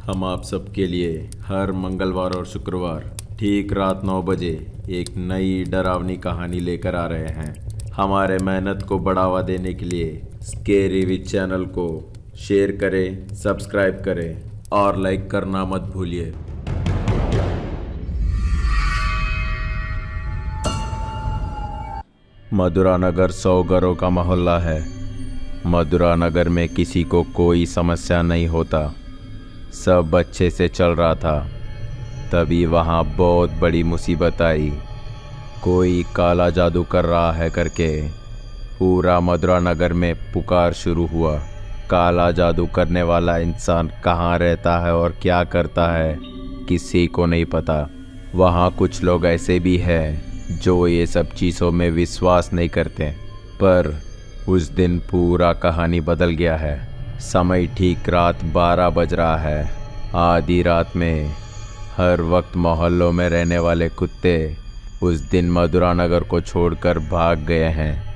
हम आप सबके लिए हर मंगलवार और शुक्रवार ठीक रात 9 बजे एक नई डरावनी कहानी लेकर आ रहे हैं। हमारे मेहनत को बढ़ावा देने के लिए स्केरी विच चैनल को शेयर करें, सब्सक्राइब करें और लाइक करना मत भूलिए। मधुरा नगर 100 घरों का मोहल्ला है। मधुरा नगर में किसी को कोई समस्या नहीं होता, सब अच्छे से चल रहा था। तभी वहाँ बहुत बड़ी मुसीबत आई। कोई काला जादू कर रहा है करके पूरा मधुरा नगर में पुकार शुरू हुआ। काला जादू करने वाला इंसान कहाँ रहता है और क्या करता है किसी को नहीं पता। वहाँ कुछ लोग ऐसे भी हैं जो ये सब चीज़ों में विश्वास नहीं करते। पर उस दिन पूरा कहानी बदल गया है। समय ठीक रात 12 बज रहा है। आधी रात में हर वक्त मोहल्लों में रहने वाले कुत्ते उस दिन मधुरा नगर को छोड़कर भाग गए हैं।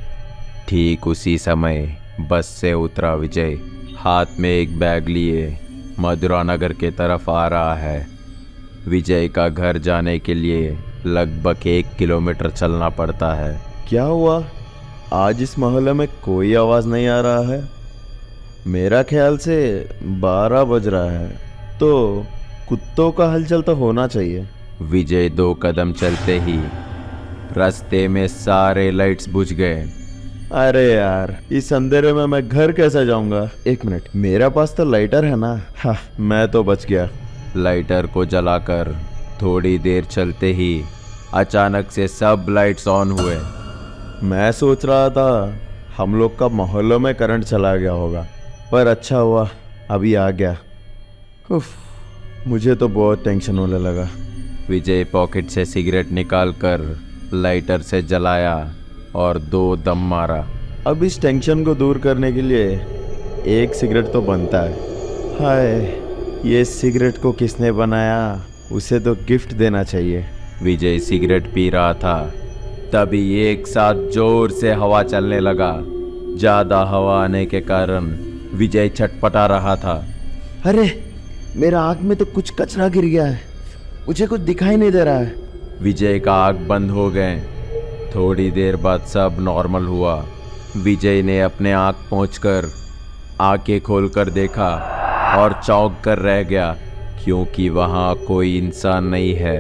ठीक उसी समय बस से उतरा विजय, हाथ में एक बैग लिए मधुरा नगर के तरफ आ रहा है। विजय का घर जाने के लिए लगभग 1 किलोमीटर चलना पड़ता है। क्या हुआ? आज इस मोहल्ले में कोई आवाज़ नहीं आ रहा है। मेरा ख्याल से 12 बज रहा है, तो कुत्तों का हलचल तो होना चाहिए। विजय 2 कदम चलते ही रास्ते में सारे लाइट्स बुझ गए। अरे यार, इस अंधेरे में मैं घर कैसे जाऊंगा? 1 मिनट, मेरा पास तो लाइटर है ना। हाँ, मैं तो बच गया। लाइटर को जलाकर थोड़ी देर चलते ही अचानक से सब लाइट्स ऑन हुए। मैं सोच रहा था हम लोग का मोहल्लों में करंट चला गया होगा, पर अच्छा हुआ अभी आ गया। उफ, मुझे तो बहुत टेंशन होने लगा। विजय पॉकेट से सिगरेट निकालकर लाइटर से जलाया और 2 दम मारा। अब इस टेंशन को दूर करने के लिए एक सिगरेट तो बनता है। हाय, ये सिगरेट को किसने बनाया? उसे तो गिफ्ट देना चाहिए। विजय सिगरेट पी रहा था, तभी एक साथ जोर से हवा चलने लगा। ज़्यादा हवा आने के कारण विजय छटपटा रहा था। अरे, मेरा आँख में तो कुछ कचरा गिर गया है, मुझे कुछ दिखाई नहीं दे रहा है। विजय का आँख बंद हो गए। थोड़ी देर बाद सब नॉर्मल हुआ। विजय ने अपने आँख पहुँचकर आंखें खोलकर देखा और चौंक कर रह गया, क्योंकि वहाँ कोई इंसान नहीं है।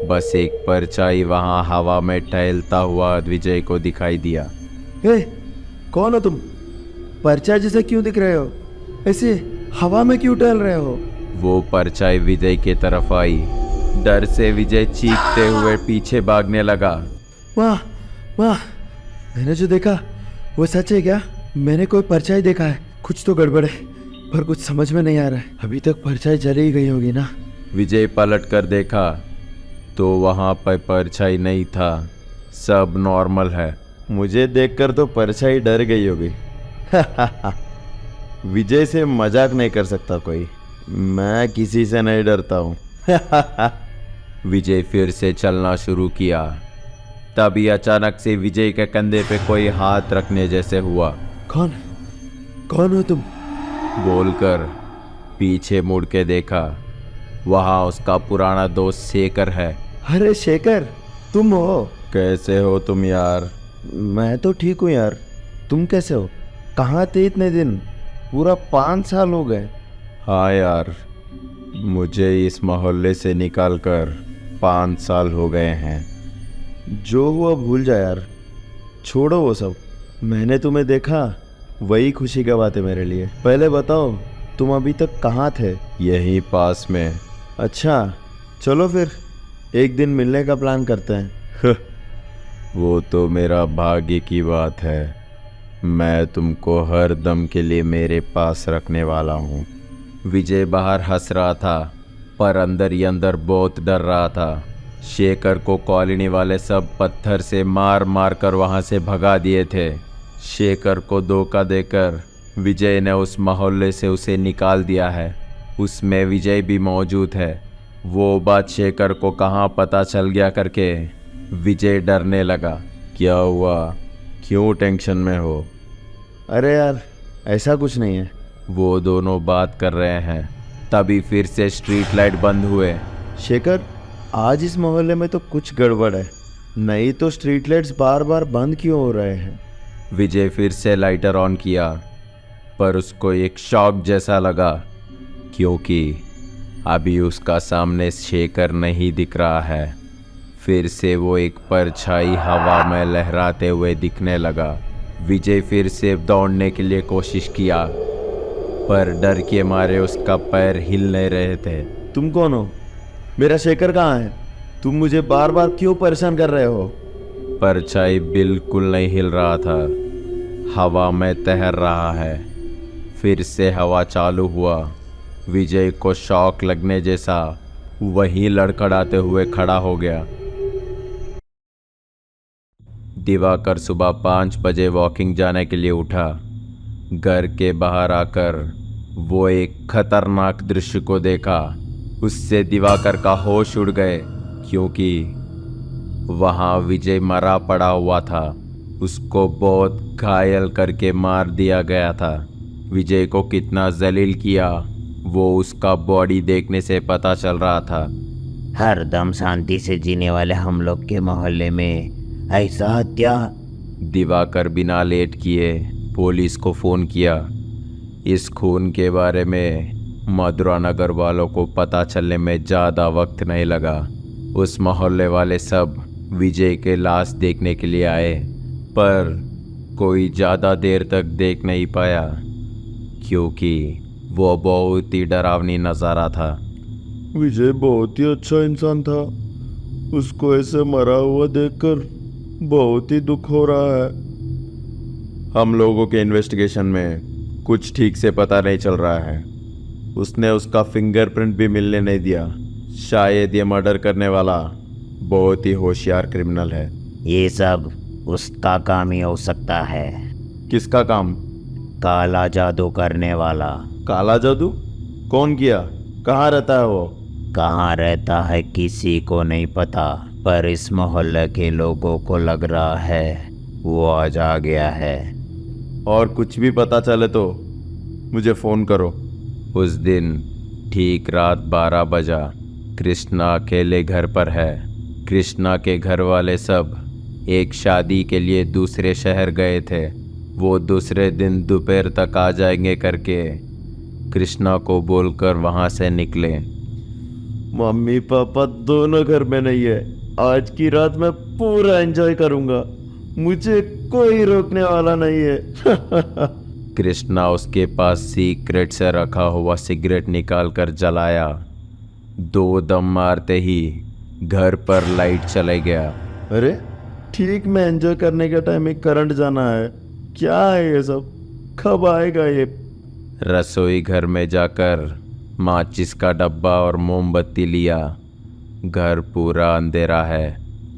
बस एक परछाई वहाँ हवा में टहलता हुआ विजय को दिखाई दिया। हे, कौन हो तुम? परछाई जैसे क्यों दिख रहे हो? ऐसे हवा में क्यों टहल रहे हो? वो परछाई विजय की तरफ आई। डर से विजय चीखते हुए पीछे भागने लगा। वाह वाह, मैंने जो देखा वो सच है क्या? मैंने कोई परछाई देखा है। कुछ तो गड़बड़ है, पर कुछ समझ में नहीं आ रहा है। अभी तक परछाई जली ही गई होगी ना। विजय पलट कर देखा तो वहाँ पर परछाई नहीं था, सब नॉर्मल है। मुझे देखकर तो परछाई डर गई होगी। विजय से मजाक नहीं कर सकता कोई। मैं किसी से नहीं डरता हूँ। विजय फिर से चलना शुरू किया। तभी अचानक से विजय के कंधे पे कोई हाथ रखने जैसे हुआ। कौन कौन हो तुम? बोलकर पीछे मुड़ के देखा, वहाँ उसका पुराना दोस्त शेखर है। अरे शेखर, तुम हो? कैसे हो तुम यार? मैं तो ठीक हूँ यार, तुम कैसे हो? कहाँ थे इतने दिन? पूरा 5 साल हो गए। हाँ यार, मुझे इस मोहल्ले से निकालकर 5 साल हो गए हैं। जो हुआ भूल जा यार, छोड़ो वो सब। मैंने तुम्हें देखा, वही खुशी का बात है मेरे लिए। पहले बताओ, तुम अभी तक कहाँ थे? यहीं पास में। अच्छा, चलो फिर एक दिन मिलने का प्लान करते हैं। वो तो मेरा भाग्य की बात है। मैं तुमको हर दम के लिए मेरे पास रखने वाला हूँ। विजय बाहर हंस रहा था, पर अंदर ही अंदर बहुत डर रहा था। शेखर को कॉलोनी वाले सब पत्थर से मार मार कर वहाँ से भगा दिए थे। शेखर को धोखा देकर विजय ने उस मोहल्ले से उसे निकाल दिया है। उसमें विजय भी मौजूद है। वो बात शेखर को कहाँ पता चल गया करके विजय डरने लगा। क्या हुआ? क्यों टेंशन में हो? अरे यार, ऐसा कुछ नहीं है। वो दोनों बात कर रहे हैं, तभी फिर से स्ट्रीट लाइट बंद हुए। शेखर, आज इस मोहल्ले में तो कुछ गड़बड़ है। नहीं तो स्ट्रीट लाइट्स बार बार बंद क्यों हो रहे हैं? विजय फिर से लाइटर ऑन किया, पर उसको एक शॉक जैसा लगा, क्योंकि अभी उसका सामने शेखर नहीं दिख रहा है। फिर से वो एक परछाई हवा में लहराते हुए दिखने लगा। विजय फिर से दौड़ने के लिए कोशिश किया, पर डर के मारे उसका पैर हिल नहीं रहे थे। तुम कौन हो? मेरा शेखर कहाँ है? तुम मुझे बार बार क्यों परेशान कर रहे हो? परछाई बिल्कुल नहीं हिल रहा था, हवा में तैर रहा है। फिर से हवा चालू हुआ। विजय को शॉक लगने जैसा वहीं लड़खड़ाते हुए खड़ा हो गया। दिवाकर सुबह 5 बजे वॉकिंग जाने के लिए उठा। घर के बाहर आकर वो एक खतरनाक दृश्य को देखा। उससे दिवाकर का होश उड़ गए, क्योंकि वहाँ विजय मरा पड़ा हुआ था। उसको बहुत घायल करके मार दिया गया था। विजय को कितना जलील किया वो उसका बॉडी देखने से पता चल रहा था। हरदम शांति से जीने वाले हम लोग के मोहल्ले में ऐसा हत्या। दिवाकर बिना लेट किए पुलिस को फ़ोन किया। इस खून के बारे में मधुरा नगर वालों को पता चलने में ज़्यादा वक्त नहीं लगा। उस मोहल्ले वाले सब विजय के लाश देखने के लिए आए, पर कोई ज़्यादा देर तक देख नहीं पाया, क्योंकि वो बहुत ही डरावनी नज़ारा था। विजय बहुत ही अच्छा इंसान था। उसको ऐसे मरा हुआ देखकर बहुत ही दुख हो रहा है। हम लोगों के इन्वेस्टिगेशन में कुछ ठीक से पता नहीं चल रहा है। उसने उसका फिंगरप्रिंट भी मिलने नहीं दिया। शायद ये मर्डर करने वाला बहुत ही होशियार क्रिमिनल है। ये सब उसका काम ही हो सकता है। किसका काम? काला जादू करने वाला। काला जादू? कौन किया? कहाँ रहता है वो? कहाँ रहता है किसी को नहीं पता, पर इस मोहल्ले के लोगों को लग रहा है वो आज आ गया है। और कुछ भी पता चले तो मुझे फ़ोन करो। उस दिन ठीक रात 12 बजा। कृष्णा अकेले घर पर है। कृष्णा के घर वाले सब एक शादी के लिए दूसरे शहर गए थे। वो दूसरे दिन दोपहर तक आ जाएंगे करके कृष्णा को बोलकर वहाँ से निकले। मम्मी पापा दोनों घर में नहीं है। आज की रात मैं पूरा एंजॉय करूंगा। मुझे कोई रोकने वाला नहीं है। कृष्णा उसके पास सीक्रेट से रखा हुआ सिगरेट निकालकर जलाया। 2 दम मारते ही घर पर लाइट चले गया। अरे ठीक, मैं एंजॉय करने के टाइम में करंट जाना है। क्या है ये सब? कब आएगा ये? रसोई घर में जाकर माचिस का डब्बा और मोमबत्ती लिया। घर पूरा अंधेरा है।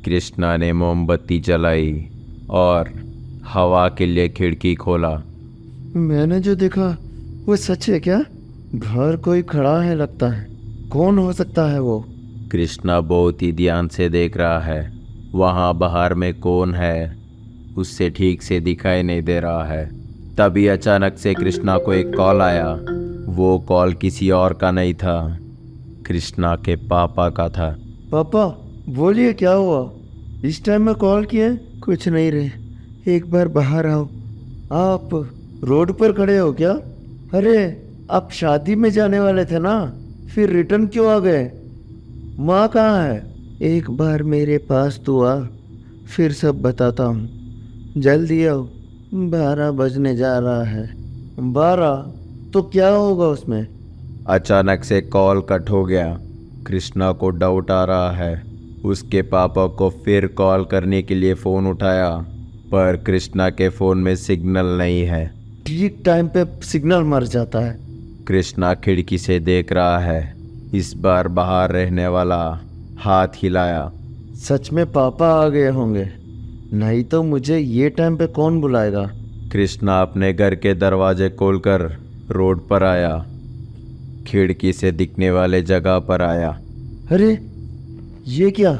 कृष्णा ने मोमबत्ती जलाई और हवा के लिए खिड़की खोला। मैंने जो देखा वो सच है क्या? घर कोई खड़ा है लगता है। कौन हो सकता है वो? कृष्णा बहुत ही ध्यान से देख रहा है। वहाँ बाहर में कौन है उससे ठीक से दिखाई नहीं दे रहा है। तभी अचानक से कृष्णा को एक कॉल आया। वो कॉल किसी और का नहीं था, कृष्णा के पापा का था। पापा बोलिए, क्या हुआ? इस टाइम में कॉल किए? कुछ नहीं रे, एक बार बाहर आओ। आप रोड पर खड़े हो क्या? अरे आप शादी में जाने वाले थे ना, फिर रिटर्न क्यों आ गए? माँ कहाँ है? एक बार मेरे पास तो आ, फिर सब बताता हूँ। जल्दी आओ, 12 बजने जा रहा है। 12? तो क्या होगा उसमें? अचानक से कॉल कट हो गया। कृष्णा को डाउट आ रहा है। उसके पापा को फिर कॉल करने के लिए फ़ोन उठाया, पर कृष्णा के फ़ोन में सिग्नल नहीं है। ठीक टाइम पे सिग्नल मर जाता है। कृष्णा खिड़की से देख रहा है। इस बार बाहर रहने वाला हाथ हिलाया। सच में पापा आ गए होंगे, नहीं तो मुझे ये टाइम पे कौन बुलाएगा? कृष्णा अपने घर के दरवाजे खोलकर रोड पर आया। खिड़की से दिखने वाले जगह पर आया। अरे ये क्या?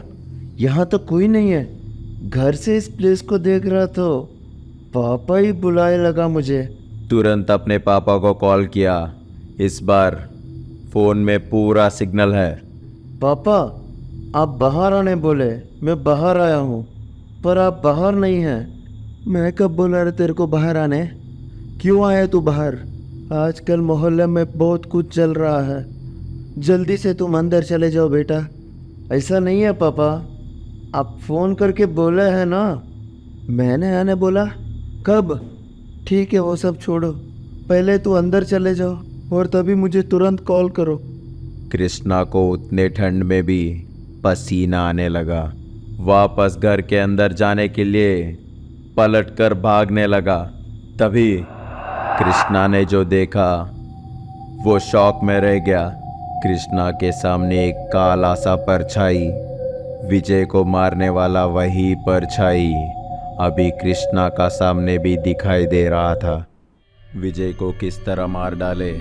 यहाँ तो कोई नहीं है। घर से इस प्लेस को देख रहा तो पापा ही बुलाए लगा मुझे। तुरंत अपने पापा को कॉल किया। इस बार फोन में पूरा सिग्नल है। पापा, आप बाहर आने बोले, मैं बाहर आया हूँ, पर आप बाहर नहीं हैं। मैं कब बोला रे तेरे को बाहर आने? क्यों आया तू बाहर? आजकल मोहल्ले में बहुत कुछ चल रहा है। जल्दी से तुम अंदर चले जाओ बेटा। ऐसा नहीं है पापा, आप फ़ोन करके बोले हैं ना, मैंने आने बोला। कब? ठीक है, वो सब छोड़ो, पहले तू अंदर चले जाओ और तभी मुझे तुरंत कॉल करो। कृष्णा को उतने ठंड में भी पसीना आने लगा। वापस घर के अंदर जाने के लिए पलटकर भागने लगा। तभी कृष्णा ने जो देखा वो शॉक में रह गया। कृष्णा के सामने एक काला सा परछाई, विजय को मारने वाला वही परछाई अभी कृष्णा का सामने भी दिखाई दे रहा था। विजय को किस तरह मार डाले,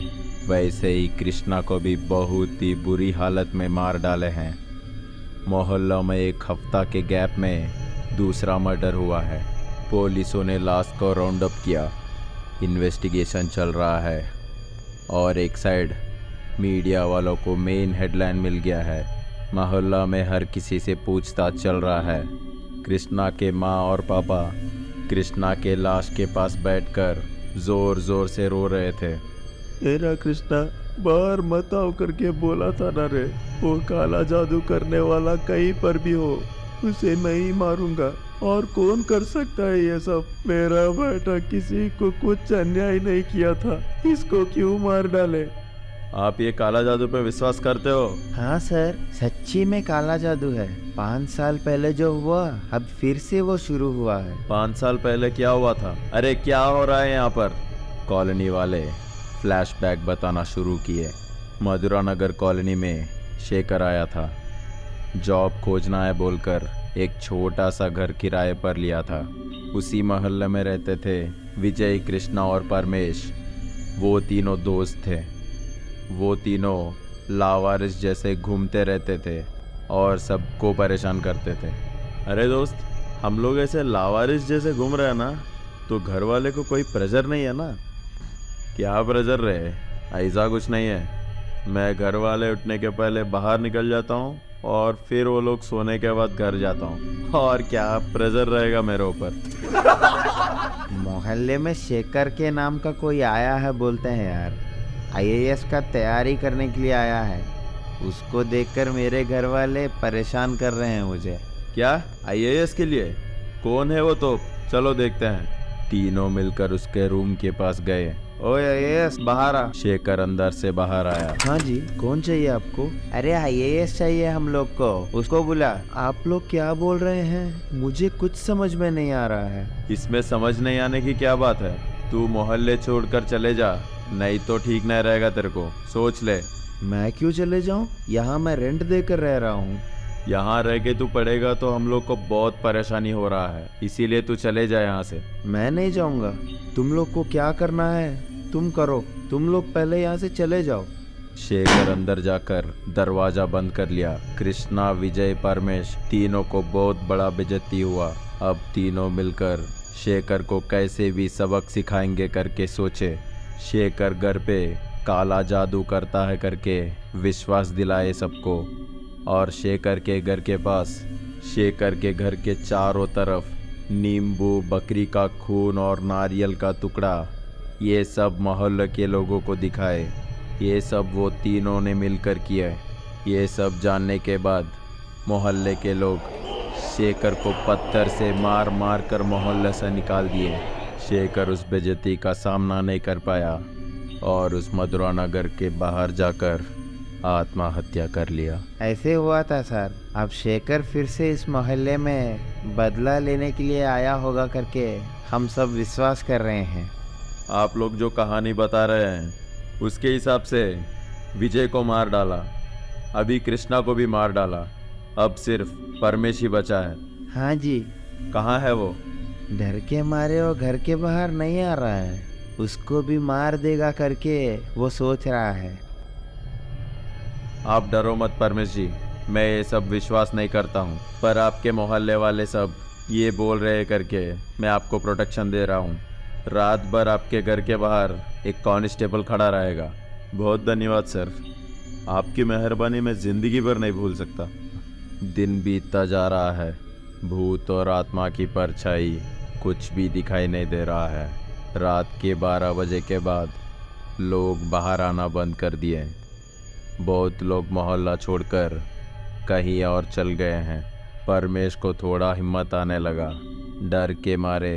वैसे ही कृष्णा को भी बहुत ही बुरी हालत में मार डाले हैं। मोहल्ला में एक हफ्ता के गैप में दूसरा मर्डर हुआ है। पुलिसों ने लाश को राउंड अप किया, इन्वेस्टिगेशन चल रहा है और एक साइड मीडिया वालों को मेन हेडलाइन मिल गया है। मोहल्ला में हर किसी से पूछताछ चल रहा है। कृष्णा के माँ और पापा कृष्णा के लाश के पास बैठकर जोर जोर से रो रहे थे। तेरा कृष्णा बाहर मत आओ करके बोला था ना रे, वो काला जादू करने वाला कहीं पर भी हो उसे नहीं मारूंगा। और कौन कर सकता है ये सब? मेरा बेटा किसी को कुछ अन्याय नहीं किया था, इसको क्यों मार डाले? आप ये काला जादू पे विश्वास करते हो? हाँ सर, सच्ची में काला जादू है। 5 साल पहले जो हुआ अब फिर से वो शुरू हुआ है। 5 साल पहले क्या हुआ था? अरे क्या हो रहा है यहाँ पर? कॉलोनी वाले फ्लैशबैक बताना शुरू किए। मधुरा नगर कॉलोनी में शेखर आया था। जॉब खोजना है बोलकर एक छोटा सा घर किराए पर लिया था। उसी मोहल्ले में रहते थे विजय, कृष्णा और परमेश। वो तीनों दोस्त थे। वो तीनों लावारिस जैसे घूमते रहते थे और सबको परेशान करते थे। अरे दोस्त, हम लोग ऐसे लावारिस जैसे घूम रहे हैं ना, तो घर वाले को कोई प्रेशर नहीं है ना? क्या प्रेशर रहे? ऐसा कुछ नहीं है। मैं घर वाले उठने के पहले बाहर निकल जाता हूँ और फिर वो लोग सोने के बाद घर जाता हूँ। और क्या प्रेशर रहेगा मेरे ऊपर? मोहल्ले में शेखर के नाम का कोई आया है बोलते हैं यार। आईएएस का तैयारी करने के लिए आया है। उसको देखकर मेरे घर वाले परेशान कर रहे हैं मुझे। क्या आईएएस के लिए? कौन है वो? तो चलो देखते हैं। तीनों मिलकर उसके रूम के पास गए। ओए आईएएस, बाहर आ। शेखर अंदर से बाहर आया। हाँ जी, कौन चाहिए आपको? अरे आईएएस चाहिए हम लोग को, उसको बुला। आप लोग क्या बोल रहे हैं? मुझे कुछ समझ में नहीं आ रहा है। इसमें समझ नहीं आने की क्या बात है? तू मोहल्ले छोड़कर चले जा, नहीं तो ठीक नहीं रहेगा तेरे को। सोच ले। मैं क्यों चले जाऊं? यहाँ मैं रेंट देकर रह रहा हूँ। यहाँ रह के तू पड़ेगा तो हम लोग को बहुत परेशानी हो रहा है, इसीलिए तू चले जा यहाँ से। मैं नहीं जाऊंगा। तुम लोग को क्या करना है तुम करो, तुम लोग पहले यहाँ से चले जाओ। शेखर अंदर जाकर दरवाजा बंद कर लिया। कृष्णा, विजय, परमेश तीनों को बहुत बड़ा बेइज्जती हुआ। अब तीनों मिलकर शेखर को कैसे भी सबक सिखाएंगे करके सोचे। शेखर घर पे काला जादू करता है करके विश्वास दिलाए सबको। और शेखर के घर के पास, शेखर के घर के चारों तरफ नींबू, बकरी का खून और नारियल का टुकड़ा, ये सब मोहल्ले के लोगों को दिखाए। ये सब वो तीनों ने मिलकर किया। ये सब जानने के बाद मोहल्ले के लोग शेखर को पत्थर से मार मार कर मोहल्ले से निकाल दिए। शेखर उस बेइज्जती का सामना नहीं कर पाया और उस मधुरा नगर के बाहर जाकर आत्महत्या कर लिया। ऐसे हुआ था सर। अब शेखर फिर से इस मोहल्ले में बदला लेने के लिए आया होगा करके हम सब विश्वास कर रहे हैं। आप लोग जो कहानी बता रहे हैं उसके हिसाब से विजय को मार डाला, अभी कृष्णा को भी मार डाला, अब सिर्फ परमेश ही बचा है। हाँ जी। कहाँ है वो? डर के मारे वो घर के बाहर नहीं आ रहा है। उसको भी मार देगा करके वो सोच रहा है। आप डरो मत परमेश जी, मैं ये सब विश्वास नहीं करता हूँ, पर आपके मोहल्ले वाले सब ये बोल रहे हैं करके मैं आपको प्रोटेक्शन दे रहा हूँ। रात भर आपके घर के बाहर एक कांस्टेबल खड़ा रहेगा। बहुत धन्यवाद सर। आपकी मेहरबानी मैं जिंदगी भर नहीं भूल सकता। दिन बीतता जा रहा है, भूत और आत्मा की परछाई कुछ भी दिखाई नहीं दे रहा है। रात के 12 बजे के बाद लोग बाहर आना बंद कर दिए। बहुत लोग मोहल्ला छोड़कर कहीं और चल गए हैं। परमेश को थोड़ा हिम्मत आने लगा। डर के मारे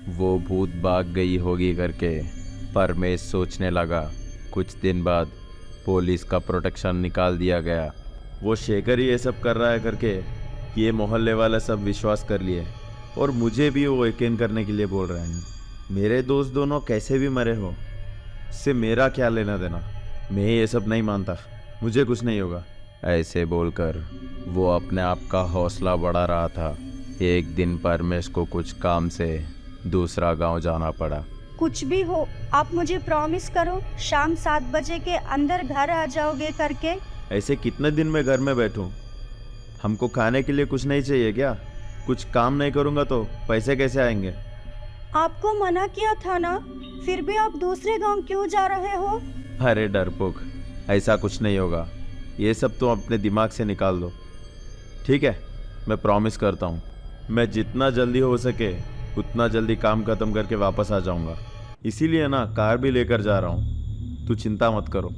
वो भूत भाग गई होगी करके परमेश सोचने लगा। कुछ दिन बाद पुलिस का प्रोटेक्शन निकाल दिया गया। वो शेखर ही ये सब कर रहा है करके ये मोहल्ले वाले सब विश्वास कर लिए और मुझे भी वो यकीन करने के लिए बोल रहे हैं। मेरे दोस्त दोनों कैसे भी मरे हो, इससे मेरा क्या लेना देना। मैं ये सब नहीं मानता, मुझे कुछ नहीं होगा। ऐसे बोलकर वो अपने आप का हौसला बढ़ा रहा था। एक दिन परमेश को कुछ काम से दूसरा गांव जाना पड़ा। कुछ भी हो, आप मुझे प्रॉमिस करो शाम 7 बजे के अंदर घर आ जाओगे करके। ऐसे कितने दिन मैं घर में बैठूं? हमको खाने के लिए कुछ नहीं चाहिए क्या? कुछ काम नहीं करूंगा तो पैसे कैसे आएंगे? आपको मना किया था ना, फिर भी आप दूसरे गांव क्यों जा रहे हो? अरे डरपोक, ऐसा कुछ नहीं होगा। ये सब तुम अपने दिमाग से निकाल दो, ठीक है? मैं प्रॉमिस करता हूँ मैं जितना जल्दी हो सके उतना जल्दी काम खत्म करके वापस आ जाऊँगा। इसीलिए ना कार भी लेकर जा रहा हूँ, तू चिंता मत करो।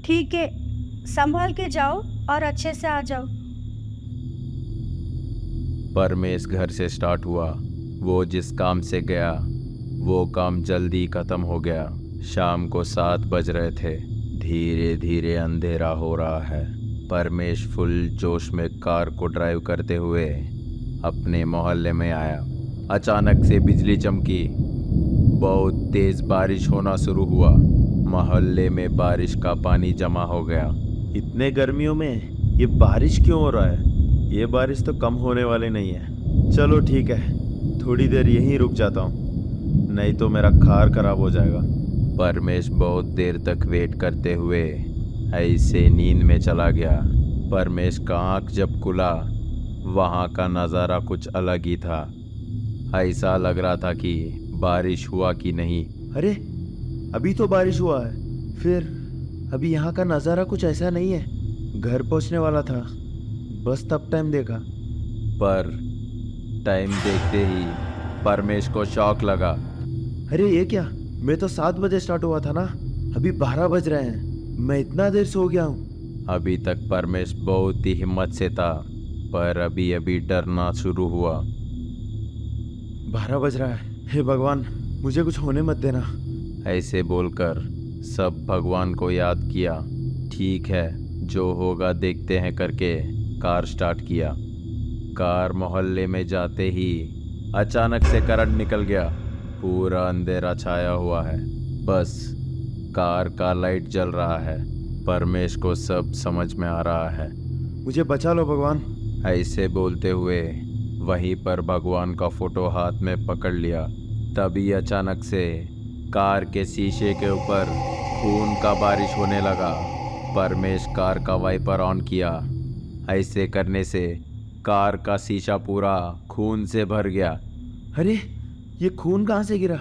ठीक है, संभाल के जाओ और अच्छे से आ जाओ। परमेश घर से स्टार्ट हुआ। वो जिस काम से गया वो काम जल्दी खत्म हो गया। शाम को 7 बज रहे थे। धीरे धीरे अंधेरा हो रहा है। परमेश फुल जोश में कार को ड्राइव करते हुए अपने मोहल्ले में आया। अचानक से बिजली चमकी। बहुत तेज बारिश होना शुरू हुआ। मोहल्ले में बारिश का पानी जमा हो गया। इतने गर्मियों में ये बारिश क्यों हो रहा है? ये बारिश तो कम होने वाली नहीं है। चलो ठीक है, थोड़ी देर यहीं रुक जाता हूँ, नहीं तो मेरा कार खराब हो जाएगा। परमेश बहुत देर तक वेट करते हुए ऐसे नींद में चला गया। परमेश का आँख जब खुला वहाँ का नज़ारा कुछ अलग ही था। ऐसा लग रहा था कि बारिश हुआ कि नहीं। अरे अभी तो बारिश हुआ है, फिर अभी यहाँ का नज़ारा कुछ ऐसा नहीं है। घर पहुँचने वाला था, बस तब टाइम देखा। पर टाइम देखते ही परमेश को शॉक लगा। अरे ये क्या, मैं तो 7 बजे स्टार्ट हुआ था ना, अभी 12 बज रहे हैं। मैं इतना देर सो गया हूँ। अभी तक परमेश बहुत ही हिम्मत से था, पर अभी अभी डरना शुरू हुआ। 12 बज रहा है, हे भगवान मुझे कुछ होने मत देना। ऐसे बोलकर सब भगवान को याद किया। ठीक है, जो होगा देखते हैं करके कार स्टार्ट किया। कार मोहल्ले में जाते ही अचानक से करंट निकल गया। पूरा अंधेरा छाया हुआ है, बस कार का लाइट जल रहा है। परमेश को सब समझ में आ रहा है। मुझे बचा लो भगवान। ऐसे बोलते हुए वहीं पर भगवान का फोटो हाथ में पकड़ लिया। तभी अचानक से कार के शीशे के ऊपर खून का बारिश होने लगा। परमेश कार का वाइपर ऑन किया। ऐसे करने से कार का शीशा पूरा खून से भर गया। अरे ये खून कहाँ से गिरा?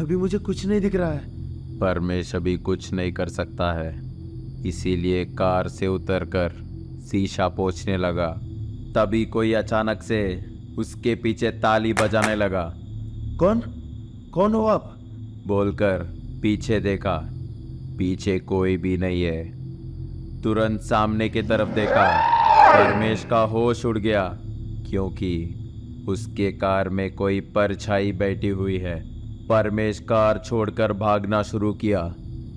अभी मुझे कुछ नहीं दिख रहा है। परमेश अभी कुछ नहीं कर सकता है, इसीलिए कार से उतरकर शीशा पोंछने लगा। तभी कोई अचानक से उसके पीछे ताली बजाने लगा। कौन कौन हो आप? बोलकर पीछे देखा। पीछे कोई भी नहीं है। तुरंत सामने की तरफ देखा। परमेश का होश उड़ गया, क्योंकि उसके कार में कोई परछाई बैठी हुई है। परमेश कार छोड़कर भागना शुरू किया।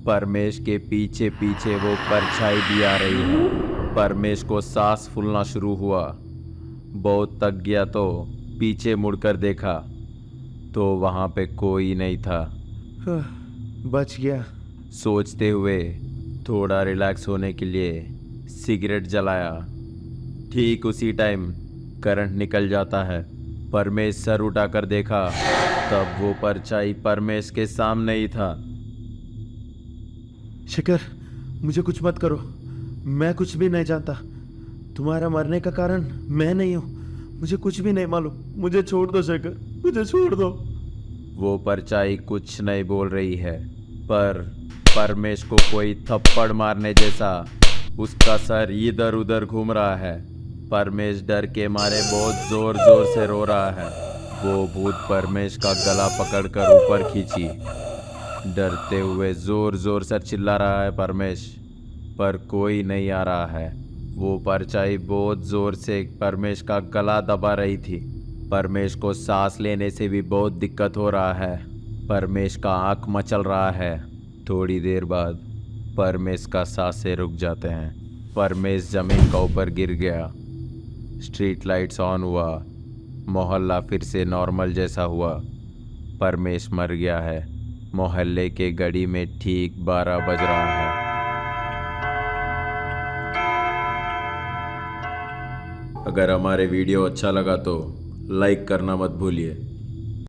परमेश के पीछे पीछे वो परछाई भी आ रही है। परमेश को सांस फूलना शुरू हुआ। बहुत थक गया तो पीछे मुड़कर देखा तो वहाँ पे कोई नहीं था। बच गया। सोचते हुए थोड़ा रिलैक्स होने के लिए सिगरेट जलाया। ठीक उसी टाइम करंट निकल जाता है। परमेश सर उठाकर देखा, तब वो परछाई परमेश के सामने ही था। शेखर मुझे कुछ मत करो, मैं कुछ भी नहीं जानता। तुम्हारा मरने का कारण मैं नहीं हूँ, मुझे कुछ भी नहीं मालूम। मुझे छोड़ दो शेखर, मुझे छोड़ दो। वो परछाई कुछ नहीं बोल रही है, पर परमेश को कोई थप्पड़ मारने जैसा उसका सर इधर उधर घूम रहा है। परमेश डर के मारे बहुत जोर जोर से रो रहा है। वो भूत परमेश का गला पकड़कर ऊपर खींची। डरते हुए जोर जोर से चिल्ला रहा है परमेश, पर कोई नहीं आ रहा है। वो परछाई बहुत जोर से परमेश का गला दबा रही थी। परमेश को सांस लेने से भी बहुत दिक्कत हो रहा है। परमेश का आँख मचल रहा है। थोड़ी देर बाद परमेश का सांसें रुक जाते हैं। परमेश जमीन का ऊपर गिर गया। स्ट्रीट लाइट्स ऑन हुआ। मोहल्ला फिर से नॉर्मल जैसा हुआ। परमेश मर गया है। मोहल्ले के घड़ी में ठीक 12 बज रहा है। अगर हमारे वीडियो अच्छा लगा तो लाइक करना मत भूलिए।